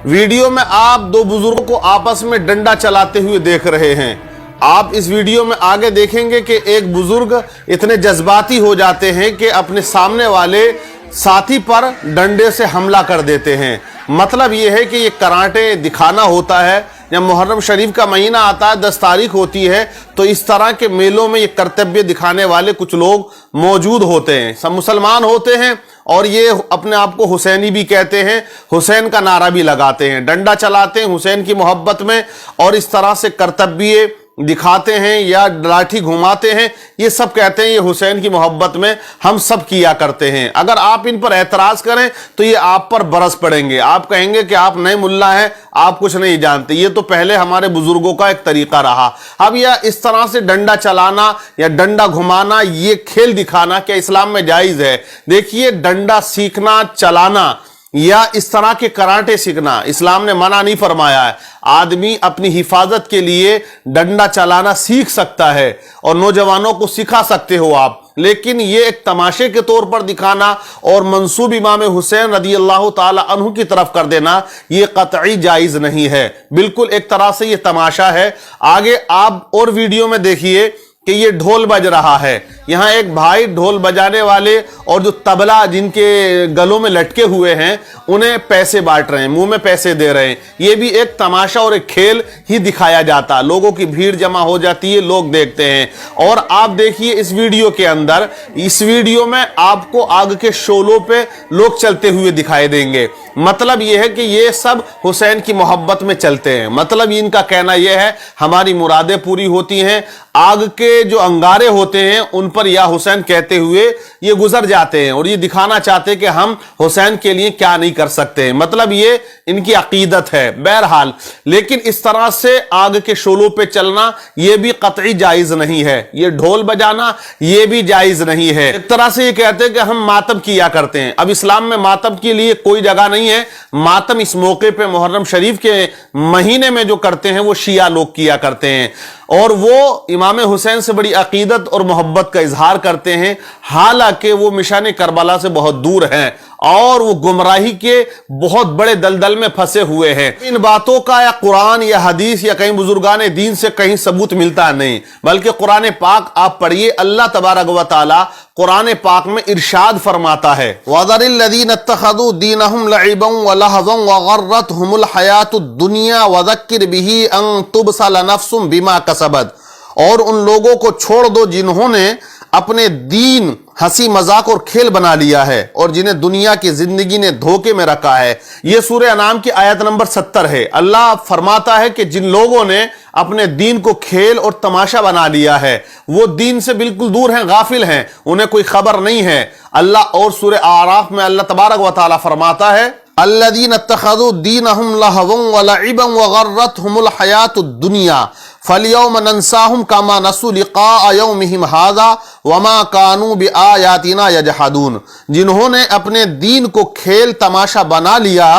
Video में आप दो बुजुर्गों को आपस में डंडा चलाते हुए देख रहे हैं। आप इस वीडियो में आगे देखेंगे कि एक बुजुर्ग इतने जज्बाती हो जाते हैं कि अपने सामने वाले साथी पर डंडे से हमला कर देते हैं। मतलब यह है कि ये कराटे दिखाना होता है। जब मुहर्रम शरीफ का महीना आता है, 10 तारीख होती है, तो इस तरह के मेलों में ये कर्तव्य दिखाने वाले कुछ लोग मौजूद होते हैं। सब मुसलमान होते हैं और ये अपने आप को हुसैनी भी कहते हैं, हुसैन का नारा भी लगाते हैं, डंडा चलाते हैं हुसैन की मोहब्बत में, और इस तरह से कर्तव्य दिखाते हैं या लाठी घुमाते हैं। ये सब कहते हैं ये हुसैन की मोहब्बत में हम सब किया करते हैं। अगर आप इन पर एतराज करें तो ये आप पर बरस पड़ेंगे। आप कहेंगे कि आप नए मुल्ला हैं, आप कुछ नहीं जानते। ये तो पहले हमारे बुजुर्गों का एक तरीका रहा। अब यह इस तरह से डंडा चलाना या डंडा घुमाना, ये खेल दिखाना क्या इस्लाम में जायज है? देखिए, डंडा सीखना, चलाना या इस तरह के कराटे सीखना इस्लाम ने मना नहीं फरमाया है। आदमी अपनी हिफाजत के लिए डंडा चलाना सीख सकता है और नौजवानों को सिखा सकते हो आप, लेकिन ये एक तमाशे के तौर पर दिखाना और मंसूब इमाम हुसैन रदी अल्लाह ताला अन्हु की तरफ कर देना, ये कतई जायज नहीं है। बिल्कुल एक तरह से ये तमाशा है। आगे आप और वीडियो में देखिए कि ये ढोल बज रहा है। यहाँ एक भाई ढोल बजाने वाले और जो तबला जिनके गलों में लटके हुए हैं, उन्हें पैसे बांट रहे हैं, मुंह में पैसे दे रहे हैं। ये भी एक तमाशा और एक खेल ही दिखाया जाता। लोगों की भीड़ जमा हो जाती है, लोग देखते हैं। और आप देखिए इस वीडियो के अंदर, इस वीडियो में आपको आग के शोलों पे लोग चलते हुए दिखाई देंगे। मतलब यह है कि ये सब हुसैन की मोहब्बत में चलते हैं। मतलब इनका कहना यह है हमारी मुरादें पूरी होती हैं। आग के जो अंगारे होते हैं उन पर या हुसैन कहते हुए ये गुजर जाते हैं और ये दिखाना चाहते हैं कि हम हुसैन के लिए क्या नहीं कर सकते हैं। मतलब ये इनकी अकीदत है। बहरहाल, लेकिन इस तरह से आग के शोलों पे चलना ये भी कतई जायज नहीं है। ये ढोल बजाना ये भी जायज नहीं है। एक तरह से ये कहते हैं कि हम मातम किया करते हैं। अब इस्लाम में मातम के लिए कोई जगह नहीं है। मातम इस मौके पे मुहर्रम शरीफ के महीने में जो करते हैं वो शिया लोग किया करते हैं और वो इमाम हुसैन से बड़ी अकीदत और मोहब्बत का इजहार करते हैं। हालांकि वो मिशान करबला से बहुत दूर हैं और वो गुमराही के बहुत बड़े दलदल में फंसे हुए हैं। इन बातों का या कुरान या हदीस या कहीं बुजुर्गान दीन से कहीं सबूत मिलता नहीं, बल्कि कुरान पाक आप पढ़िए। अल्लाह तबारक व तआला कुरान पाक में इरशाद फरमाता है, वज़रिल लज़ीना इत्तख़ज़ू दीनहुम लइबन व लहवन व गर्रतहुमुल हयातुद दुनिया वज़क्किर बिही अन तुबसला नफ्सुम बिमा कसबत। और उन लोगों को छोड़ दो जिन्होंने अपने दीन हंसी मजाक और खेल बना लिया है और जिन्हें दुनिया की जिंदगी ने धोखे में रखा है। यह सूरह अनाम की आयत नंबर 70 है। अल्लाह फरमाता है कि जिन लोगों ने अपने दीन को खेल और तमाशा बना लिया है वो दीन से बिल्कुल दूर हैं, गाफिल हैं, उन्हें कोई खबर नहीं है। अल्लाह और सूरह आराफ में अल्लाह तबारक व तआला फरमाता है, अल्लज़ीना इत्तख़ज़ू दीनहुम लहवन व लइबन व गर्रतहुमुल हयातुद दुनिया फलयौम नंसाहुम कमा नसू लिक़ा यौमिहिम हाज़ा वमा कानू बिआयातिना यजहदून। जिन्होंने अपने दीन को खेल तमाशा बना लिया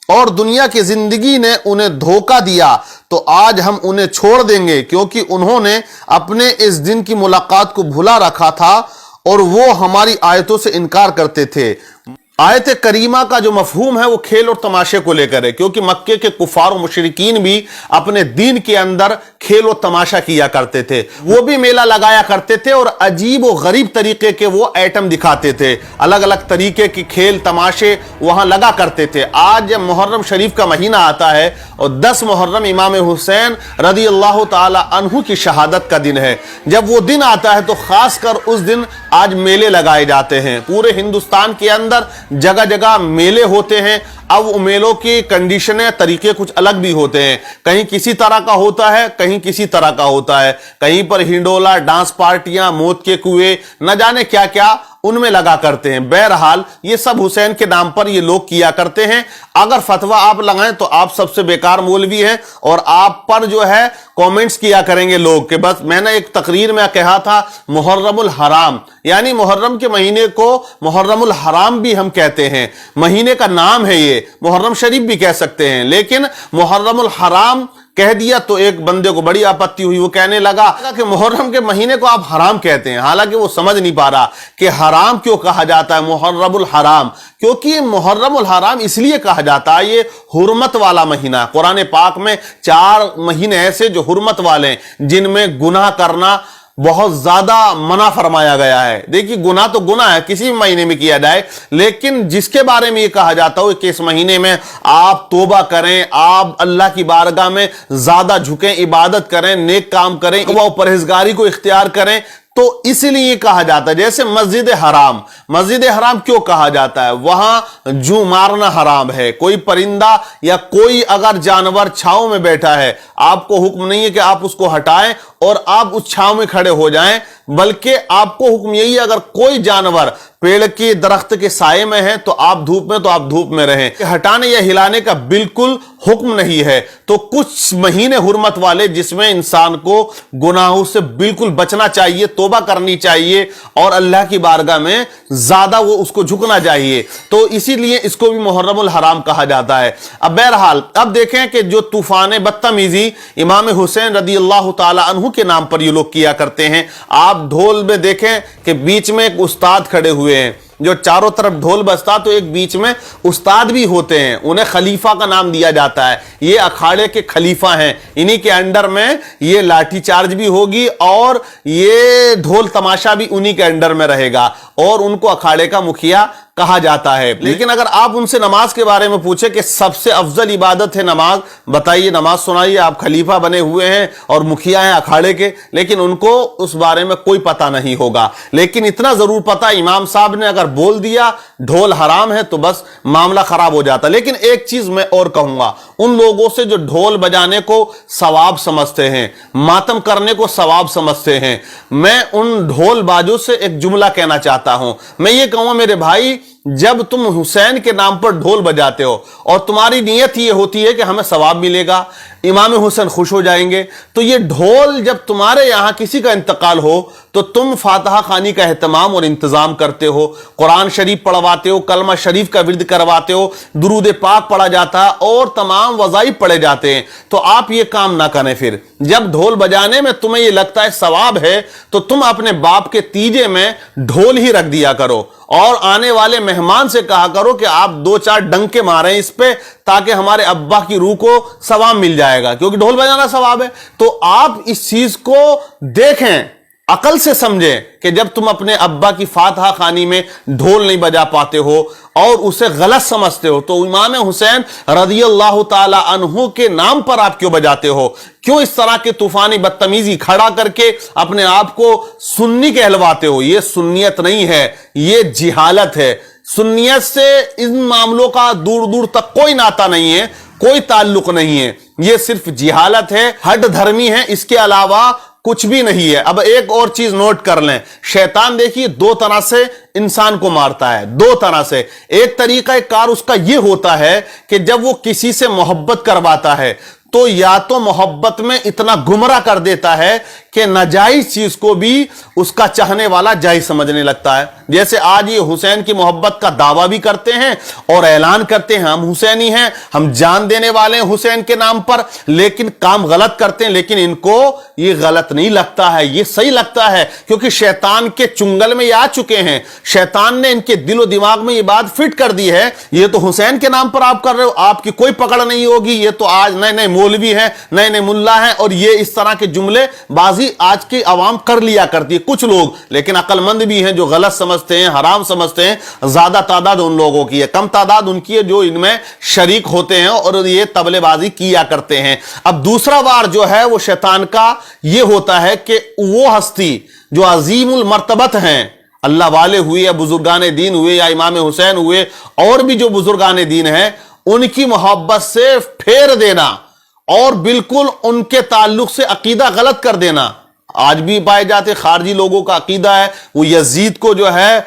और दुनिया की जिंदगी ने उन्हें धोखा दिया, तो आज हम उन्हें छोड़ देंगे क्योंकि उन्होंने अपने इस दिन की मुलाकात को भुला रखा था और वो हमारी आयतों से इनकार करते थे। आयत करीमा का जो मफहूम है वो खेल और तमाशे को लेकर है, क्योंकि मक्के के कुफार और मुशरिकीन भी अपने दीन के अंदर खेल और तमाशा किया करते थे। वो भी मेला लगाया करते थे और अजीब और गरीब तरीके के वो आइटम दिखाते थे। अलग अलग तरीके के खेल तमाशे वहां लगा करते थे। आज जब मुहर्रम शरीफ का महीना आता है और 10 मुहर्रम इमाम हुसैन रदी अल्लाह ताला अन्हु की शहादत का दिन है, जब वो दिन आता है तो खासकर उस दिन आज मेले लगाए जाते हैं। पूरे हिंदुस्तान के अंदर जगह जगह मेले होते हैं। अब मेलों की कंडीशनें, तरीके कुछ अलग भी होते हैं। कहीं किसी तरह का होता है, कहीं किसी तरह का होता है। कहीं पर हिंडोला, डांस पार्टियां, मौत के कुएं, न जाने क्या क्या उनमें लगा करते हैं। बहरहाल ये सब हुसैन के नाम पर ये लोग किया करते हैं। अगर फतवा आप लगाएं तो आप सबसे बेकार मौलवी हैं और आप पर जो है कमेंट्स किया करेंगे लोग कि बस मैंने एक तकरीर में कहा था मुहर्रमुल हराम, यानी मुहर्रम के महीने को मुहर्रमुल हराम भी हम कहते हैं। महीने का नाम है ये, मुहर्रम शरीफ भी कह सकते हैं, लेकिन मुहर्रमुल हराम कह दिया तो एक बंदे को बड़ी आपत्ति हुई। वो कहने लगा कि मुहर्रम के महीने को आप हराम कहते हैं, हालांकि वो समझ नहीं पा रहा कि हराम क्यों कहा जाता है मुहर्रमुल हराम। क्योंकि मुहर्रमुल हराम इसलिए कहा जाता है, ये हुर्मत वाला महीना। कुरान पाक में 4 महीने ऐसे जो हुर्मत वाले हैं, जिनमें गुनाह करना बहुत ज्यादा मना फरमाया गया है। देखिए, गुनाह तो गुनाह है, किसी भी महीने में किया जाए, लेकिन जिसके बारे में ये कहा जाता हो कि इस महीने में आप तौबा करें, आप अल्लाह की बारगाह में ज्यादा झुकें, इबादत करें, नेक काम करें, वो परहेजगारी को इख्तियार करें, तो इसलिए कहा जाता है। जैसे मस्जिद हराम क्यों कहा जाता है? वहां जू मारना हराम है। कोई परिंदा या कोई अगर जानवर छांव में बैठा है, आपको हुक्म नहीं है कि आप उसको हटाएं और आप उस छांव में खड़े हो जाएं, बल्कि आपको हुक्म यही है, अगर कोई जानवर पेड़ के दरख्त के साये में है तो आप धूप में, तो आप धूप में रहें। हटाने या हिलाने का बिल्कुल हुक्म नहीं है। तो कुछ महीने हुर्मत वाले जिसमें इंसान को गुनाहों से बिल्कुल बचना चाहिए, तौबा करनी चाहिए और अल्लाह की बारगाह में ज्यादा वो उसको झुकना चाहिए, तो इसीलिए इसको भी मुहर्रमुल हराम कहा जाता है। अब बहरहाल अब देखें कि जो तूफान बदतमीजी इमाम हुसैन रदी अल्लाह ताला अन्हु के नाम पर ये लोग किया करते हैं। आप ढोल में देखें कि बीच में एक उस्ताद खड़े हुए हैं, जो चारों तरफ ढोल बजता तो एक बीच में उस्ताद भी होते हैं, उन्हें खलीफा का नाम दिया जाता है। ये अखाड़े के खलीफा हैं, इन्हीं के अंडर में ये लाठी चार्ज भी होगी और ये ढोल तमाशा भी उन्हीं के अंडर में रहेगा और उनको अखाड़े का मुखिया कहा जाता है। लेकिन अगर आप उनसे नमाज के बारे में पूछे कि सबसे अफजल इबादत है नमाज, बताइए, नमाज सुनाइए, आप खलीफा बने हुए हैं और मुखिया हैं अखाड़े के, लेकिन उनको उस बारे में कोई पता नहीं होगा। लेकिन इतना जरूर पता, इमाम साहब ने अगर बोल दिया ढोल हराम है तो बस मामला खराब हो जाता। लेकिन एक चीज मैं और कहूंगा, उन लोगों से जो ढोल बजाने को सवाब समझते हैं, मातम करने को सवाब समझते हैं, मैं उन ढोल बाजों से एक जुमला कहना चाहता हूं। मैं ये कहूंगा, मेरे भाई, जब तुम हुसैन के नाम पर ढोल बजाते हो और तुम्हारी नीयत ये होती है कि हमें सवाब मिलेगा, इमाम हुसैन खुश हो जाएंगे, तो ये ढोल जब तुम्हारे यहां किसी का इंतकाल हो तो तुम फातिहा खानी का एहतमाम और इंतजाम करते हो, कुरान शरीफ पढ़वाते हो, कलमा शरीफ का विर्द करवाते हो, दुरूद पाक पढ़ा जाता है और तमाम वज़ाइफ पढ़े जाते हैं। तो आप ये काम ना करें। फिर जब ढोल बजाने में तुम्हें ये लगता है सवाब है, तो तुम अपने बाप के तीजे में ढोल ही रख दिया करो और आने वाले मेहमान से कहा करो कि आप 2-4 डंके मारें इस पे, ताकि हमारे अब्बा की रूह को सवाब मिल जाएगा, क्योंकि ढोल बजाना सवाब है। तो आप इस चीज को देखें, अकल से समझें कि जब तुम अपने अब्बा की फातिहा खानी में ढोल नहीं बजा पाते हो और उसे गलत समझते हो, तो इमाम हुसैन रज़ियल्लाहु ताला अन्हु के नाम पर आप क्यों बजाते हो? क्यों इस तरह के तूफानी बदतमीजी खड़ा करके अपने आप को सुन्नी कहलवाते हो? ये सुन्नियत नहीं है, ये जिहालत है। सुन्नियत से इन मामलों का दूर दूर तक कोई नाता नहीं है, कोई ताल्लुक नहीं है। ये सिर्फ जिहालत है, हट धर्मी है, इसके अलावा कुछ भी नहीं है। अब एक और चीज नोट कर लें, शैतान देखिए 2 तरह से इंसान को मारता है, 2 तरह से। एक तरीका कार उसका यह होता है कि जब वो किसी से मोहब्बत करवाता है तो या तो मोहब्बत में इतना गुमराह कर देता है कि नाजायज चीज को भी उसका चाहने वाला जायज समझने लगता है। जैसे आज ये हुसैन की मोहब्बत का दावा भी करते हैं और ऐलान करते हैं हम हुसैनी हैं, हम जान देने वाले हैं हुसैन के नाम पर, लेकिन काम गलत करते हैं। लेकिन इनको ये गलत नहीं लगता है, ये सही लगता है, क्योंकि शैतान के चुंगल में ये आ चुके हैं। शैतान ने इनके दिलो दिमाग में ये बात फिट कर दी है, ये तो हुसैन के नाम पर आप कर रहे हो, आपकी कोई पकड़ नहीं होगी, ये तो आज नए नए मौलवी हैं, नए नए मुल्ला हैं, और ये इस तरह के जुमले बाजी आज की आवाम कर लिया करती है कुछ लोग। लेकिन अक्लमंद भी हैं जो गलत समझते हैं, हराम समझते हैं। ज्यादा तादाद उन लोगों की है, कम तादाद उनकी है जो इनमें शरीक होते हैं और ये तबलेबाजी किया करते हैं। अब दूसरा वार जो है वो शैतान का ये होता है कि वो हस्ती जो अजीमुल मर्तबत हैं, अल्लाह वाले हुए या बुजुर्गान दीन हुए या इमाम हुसैन हुए और भी जो बुजुर्गान दीन हैं, उनकी मोहब्बत से फेर देना और बिल्कुल उनके ताल्लुक से अकीदा गलत कर देना। आज भी पाए जाते खारजी लोगों का अकीदा है, वो यजीद को जो है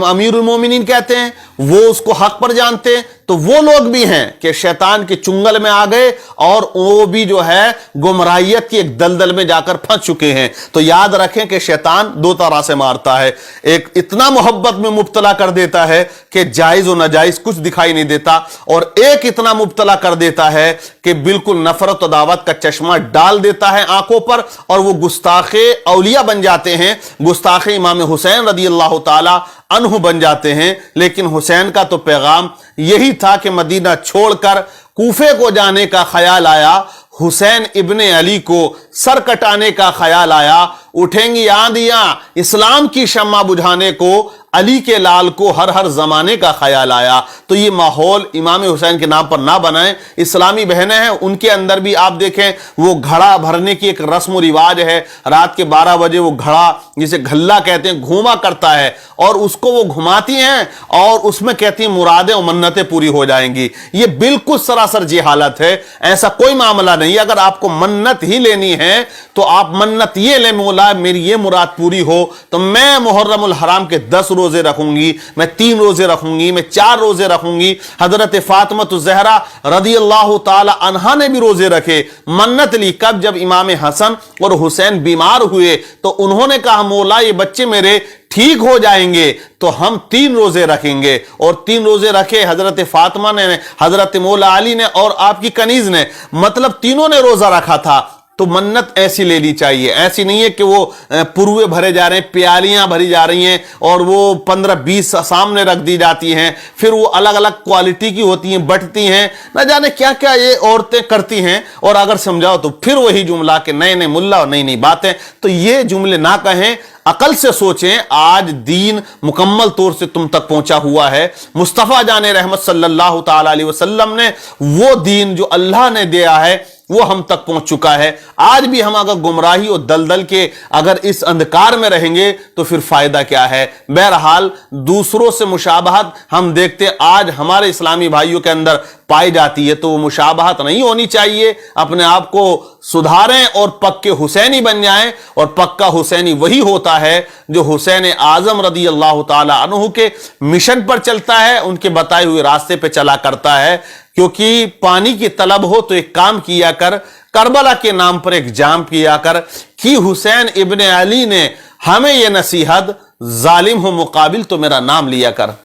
अमीरुल मोमिनीन कहते हैं, वो उसको हक पर जानते हैं, तो वो लोग भी हैं कि शैतान के चुंगल में आ गए और वो भी जो है गुमराहियत की एक दलदल में जाकर फंस चुके हैं। तो याद रखें कि शैतान दो तरह से मारता है, एक इतना मोहब्बत में मुब्तला कर देता है कि जायज और नाजायज कुछ दिखाई नहीं देता, और एक इतना मुब्तला कर देता है कि बिल्कुल नफरत और दावत का चश्मा डाल देता है आंखों पर, और वो गुस्ताखे औलिया बन जाते हैं, गुस्ताखे इमाम हुसैन रदी अल्लाह ताला अन्हु बन जाते हैं। लेकिन हुसैन का तो पैगाम यही था कि मदीना छोड़कर कूफे को जाने का ख्याल आया, हुसैन इब्ने अली को सर कटाने का ख्याल आया, उठेंगी आंधियां इस्लाम की शम्मा बुझाने को, अली के लाल को हर हर जमाने का ख्याल आया। तो ये माहौल इमाम हुसैन के नाम पर ना बनाएं। इस्लामी बहनें हैं, उनके अंदर भी आप देखें वो घड़ा भरने की एक रस्म व रिवाज है। रात के 12 बजे वो घड़ा, जिसे घल्ला कहते हैं, घूमा करता है और उसको वो घुमाती हैं और उसमें कहती हैं मुरादें और मन्नतें पूरी हो जाएंगी। ये बिल्कुल सरासर जहालत है, ऐसा कोई मामला नहीं। अगर आपको मन्नत ही लेनी है तो आप मन्नत ये ले, मौला मेरी ये मुराद पूरी हो तो मैं मुहर्रमुल हराम के 10 रोजे रखूंगी, मैं 3 रोजे रखूंगी, मैं 4 रोजे रखूंगी। हजरत फातिमा ज़हरा रदी अल्लाह ताला अन्हा ने भी रोजे रखे, मन्नत ली। कब? जब इमाम हसन और हुसैन बीमार हुए तो उन्होंने कहा मौला ये बच्चे मेरे ठीक हो जाएंगे तो हम 3 रोजे रखेंगे, और 3 रोजे रखे हजरत फातिमा ने, हजरत मौला अली ने और आपकी कनीज ने, मतलब तीनों ने रोजा रखा था। तो मन्नत ऐसी लेनी चाहिए, ऐसी नहीं है कि वो पुरवे भरे जा रहे हैं, प्यालियां भरी जा रही हैं और वो 15-20 सामने रख दी जाती हैं, फिर वो अलग अलग क्वालिटी की होती हैं, बटती हैं, न जाने क्या क्या ये औरतें करती हैं। और अगर समझाओ तो फिर वही जुमला कि नए नए मुल्ला और नई नई बातें। तो ये जुमले ना कहें, अकल से सोचें। आज दीन मुकम्मल तौर से तुम तक पहुंचा हुआ है। मुस्तफा जाने रहमत सल्लल्लाहु ताला अलैहि वसल्लम ने वो दीन जो अल्लाह ने दिया है वो हम तक पहुंच चुका है। आज भी हम अगर गुमराही और दलदल के अगर इस अंधकार में रहेंगे तो फिर फायदा क्या है। बहरहाल दूसरों से मुशाबहत हम देखते आज हमारे इस्लामी भाइयों के अंदर पाई जाती है, तो वो मुशाबहत नहीं होनी चाहिए। अपने आप को सुधारें और पक्के हुसैनी बन जाएं, और पक्का हुसैनी वही होता है जो हुसैन आजम रदी अल्लाह ताला अन्हु के मिशन पर चलता है, उनके बताए हुए रास्ते पे चला करता है। क्योंकि पानी की तलब हो तो एक काम किया कर, करबला के नाम पर एक जाम किया कर कि हुसैन इब्ने अली ने हमें यह नसीहत, जालिम हो मुकाबिल तो मेरा नाम लिया कर।